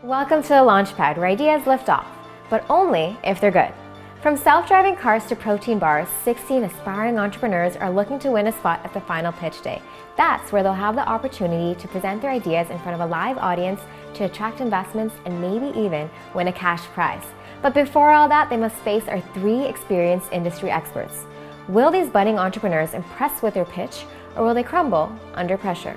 Welcome to the LaunchPad, where ideas lift off, but only if they're good. From self-driving cars to protein bars, 16 aspiring entrepreneurs are looking to win a spot at the final pitch day. That's where they'll have the opportunity to present their ideas in front of a live audience to attract investments and maybe even win a cash prize. But before all that, they must face our 3 experienced industry experts. Will these budding entrepreneurs impress with their pitch, or will they crumble under pressure?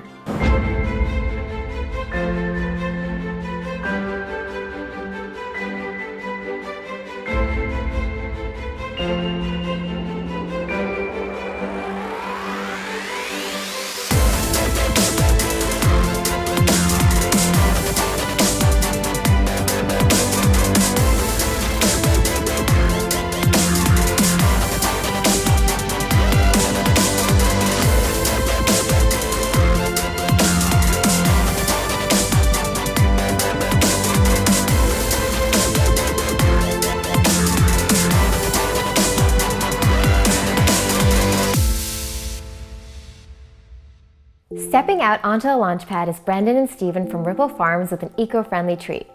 Stepping out onto the LaunchPad is Brendan and Stephen from Ripplefarm with an eco-friendly treat.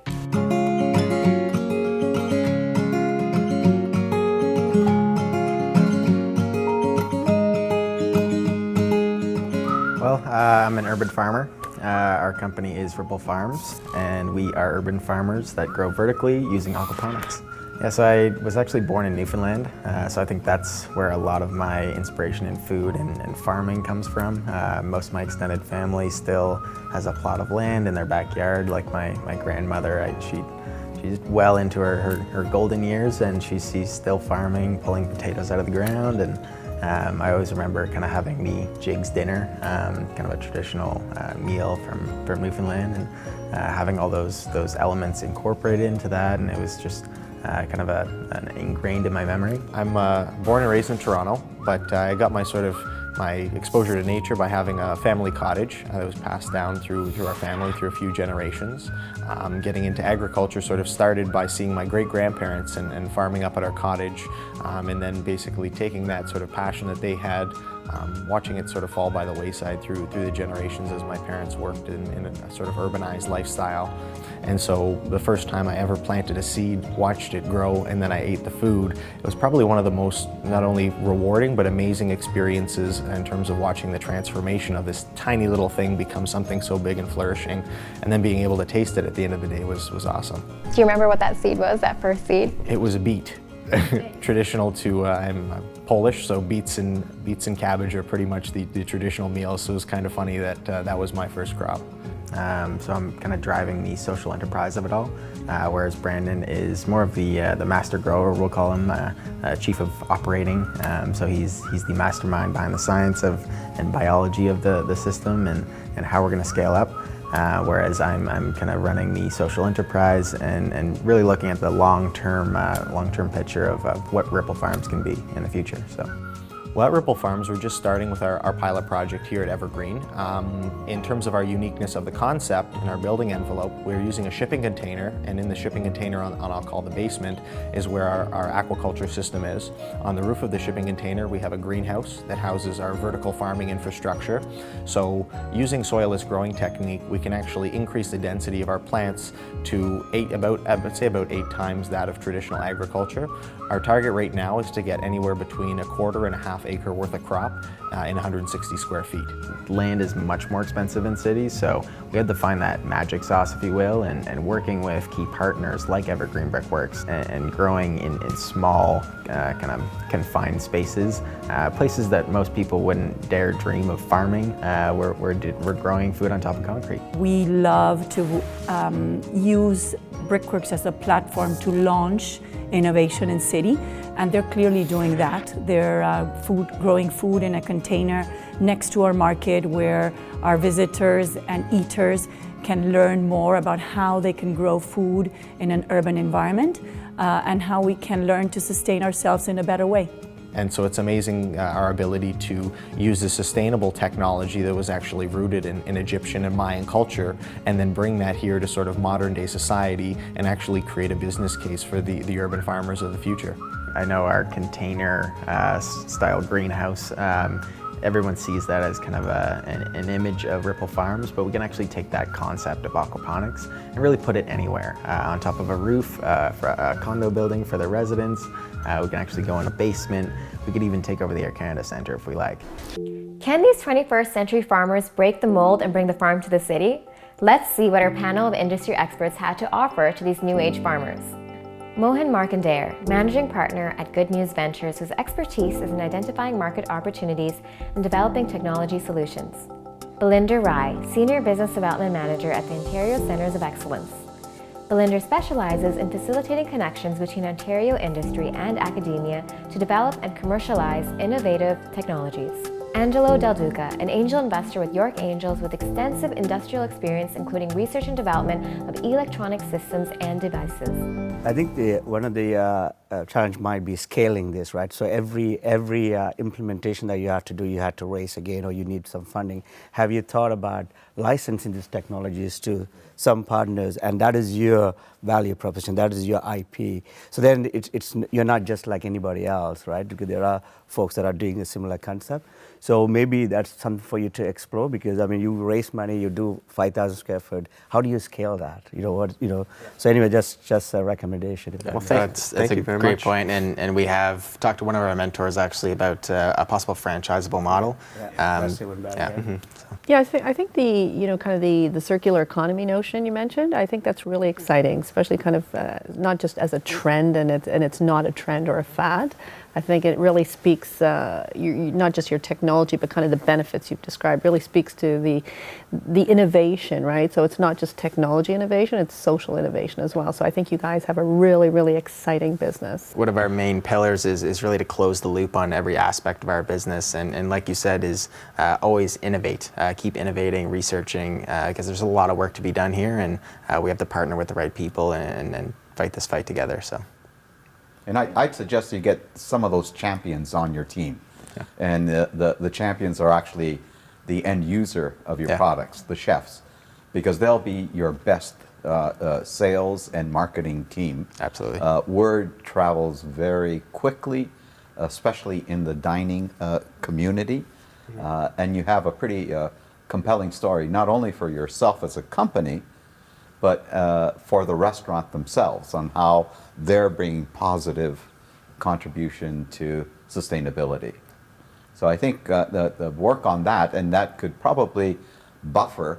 Well, I'm an urban farmer. Our company is Ripplefarm, and we are urban farmers that grow vertically using aquaponics. Yeah, so I was actually born in Newfoundland, so I think that's where a lot of my inspiration in food and farming comes from. Most of my extended family still has a plot of land in their backyard, like my grandmother. She's well into her golden years, and she's still farming, pulling potatoes out of the ground. And I always remember kind of having me jigs dinner, kind of a traditional meal from Newfoundland, and having all those elements incorporated into that, and it was just kind of ingrained in my memory. I'm born and raised in Toronto, but I got my exposure to nature by having a family cottage that was passed down through our family through a few generations. Getting into agriculture sort of started by seeing my great-grandparents and farming up at our cottage, and then basically taking that sort of passion that they had, watching it sort of fall by the wayside through the generations as my parents worked in a sort of urbanized lifestyle. And so the first time I ever planted a seed, watched it grow, and then I ate the food, it was probably one of the most not only rewarding but amazing experiences in terms of watching the transformation of this tiny little thing become something so big and flourishing, and then being able to taste it at the end of the day was awesome. Do you remember what that seed was, that first seed? It was a beet. Traditional to, I'm Polish, so beets and cabbage are pretty much the traditional meal, so it was kind of funny that that was my first crop. So I'm kind of driving the social enterprise of it all, whereas Brandon is more of the master grower, we'll call him, chief of operating. So he's the mastermind behind the science and biology of the system and how we're going to scale up. Whereas I'm kind of running the social enterprise and really looking at the long-term picture of what Ripplefarm can be in the future. So. Well, at Ripplefarm, we're just starting with our pilot project here at Evergreen. In terms of our uniqueness of the concept in our building envelope, we're using a shipping container, and in the shipping container on I'll call the basement is where our aquaculture system is. On the roof of the shipping container, we have a greenhouse that houses our vertical farming infrastructure. So using soilless growing technique, we can actually increase the density of our plants to about 8 times that of traditional agriculture. Our target rate now is to get anywhere between 1/4 and 1/2 acre worth of crop in 160 square feet. Land is much more expensive in cities, so we had to find that magic sauce, if you will, and working with key partners like Evergreen Brickworks and growing in small, kind of confined spaces, places that most people wouldn't dare dream of farming. We're growing food on top of concrete. We love to use Brickworks as a platform to launch innovation in city, and they're clearly doing that. They're growing food in a container next to our market where our visitors and eaters can learn more about how they can grow food in an urban environment and how we can learn to sustain ourselves in a better way. And so it's amazing our ability to use a sustainable technology that was actually rooted in Egyptian and Mayan culture, and then bring that here to sort of modern day society and actually create a business case for the urban farmers of the future. I know our container style greenhouse everyone sees that as kind of an image of Ripple Farms, but we can actually take that concept of aquaponics and really put it anywhere. On top of a roof for a condo building for their residents. We can actually go in a basement. We could even take over the Air Canada Centre if we like. Can these 21st century farmers break the mold and bring the farm to the city? Let's see what our panel of industry experts had to offer to these new age farmers. Mohan Markandair, Managing Partner at Good News Ventures, whose expertise is in identifying market opportunities and developing technology solutions. Balinder Rai, Senior Business Development Manager at the Ontario Centres of Excellence. Balinder specializes in facilitating connections between Ontario industry and academia to develop and commercialize innovative technologies. Angelo Del Duca, an angel investor with York Angels with extensive industrial experience including research and development of electronic systems and devices. I think one of the challenge might be scaling this, right? So every implementation that you have to do, you have to raise again, or you need some funding. Have you thought about licensing these technologies to some partners, and that is your value proposition, that is your IP. So then you're not just like anybody else, right? Because there are folks that are doing a similar concept. So maybe that's something for you to explore, because I mean, you raise money, you do 5,000 square foot. How do you scale that? So anyway, just a recommendation. Well, that's a great point, and we have talked to one of our mentors actually about a possible franchisable model. Yeah, I think the kind of the circular economy notion you mentioned, I think that's really exciting, especially kind of not just as a trend, and it's not a trend or a fad. I think it really speaks, not just your technology, but kind of the benefits you've described, really speaks to the innovation, right? So it's not just technology innovation, it's social innovation as well. So I think you guys have a really, really exciting business. One of our main pillars is really to close the loop on every aspect of our business. And like you said, is always innovate, keep innovating, researching, because there's a lot of work to be done here, and we have to partner with the right people and fight this fight together. So. And I'd suggest you get some of those champions on your team. Yeah. And the champions are actually the end user of your products, the chefs, because they'll be your best sales and marketing team. Absolutely. Word travels very quickly, especially in the dining community. And you have a pretty compelling story, not only for yourself as a company, but for the restaurant themselves, on how they're bringing positive contribution to sustainability. So I think the work on that, and that could probably buffer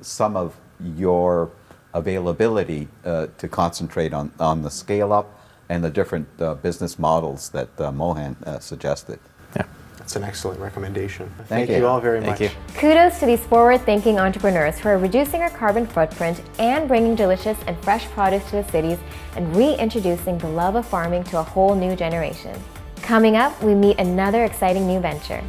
some of your availability to concentrate on the scale up and the different business models that Mohan suggested. Yeah. That's an excellent recommendation. Thank you you all very much. Thank you. Kudos to these forward-thinking entrepreneurs who are reducing our carbon footprint and bringing delicious and fresh produce to the cities and reintroducing the love of farming to a whole new generation. Coming up, we meet another exciting new venture.